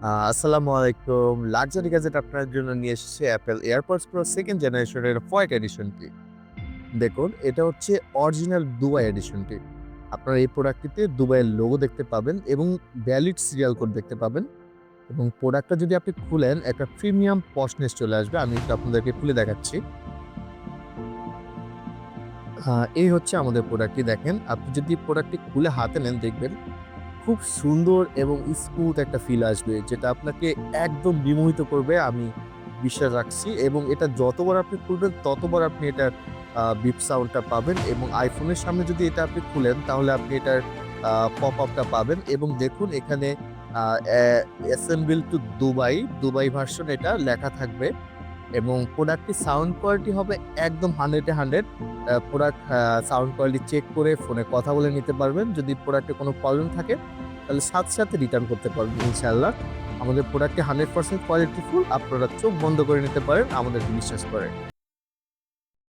আসসালামু আলাইকুম। Luxury gadget আপনার জন্য নিয়ে এসেছে Apple AirPods Pro 2nd জেনারেশনের হোয়াইট এডিশনটি। দেখুন, এটা হচ্ছে অরিজিনাল দুবাই এডিশনটি। আপনারা এই প্রোডাক্টটিতে দুবাইয়ের লোগো দেখতে পাবেন এবং ভ্যালিড সিরিয়াল কোড দেখতে পাবেন এবং প্রোডাক্টটা যদি আপনি খুলেন, একটা প্রিমিয়াম পশনেস চলে আসবে। আমি একটু আপনাদেরকে খুলে দেখাচ্ছি। আ এই হচ্ছে আমাদের প্রোডাক্টটি দেখেন। আপনি যদি প্রোডাক্টটি খুলে হাতে নেন দেখবেন খুব সুন্দর এবং স্মুথ একটা ফিল আসবে যেটা আপনাকে একদম বিমোহিত করবে আমি বিশ্বাস রাখছি এবং এটা যতবার আপনি খুলবেন ততবার আপনি এটার বিপ সাউন্ডটা পাবেন এবং আইফোনের সামনে যদি এটা আপনি খুলেন তাহলে আপনি এটার পপ আপটা পাবেন এবং দেখুন এখানে assemble to Dubai, Dubai version এটা লেখা থাকবে এবং প্রোডাক্টটির সাউন্ড কোয়ালিটি হবে একদম 100 এ 100। প্রোডাক্ট সাউন্ড কোয়ালিটি চেক করে ফোনে কথা বলে নিতে পারবেন। যদি প্রোডাক্টে কোনো প্রবলেম থাকে তাহলে সাথে, সাথে রিটার্ন করতে পারবেন ইনশাআল্লাহ। আমাদের প্রোডাক্টটি 100% কোয়ালিটিফুল। আপনারা চোখ বন্ধ করে নিতে পারেন, আমাদেরকে বিশ্বাস করে।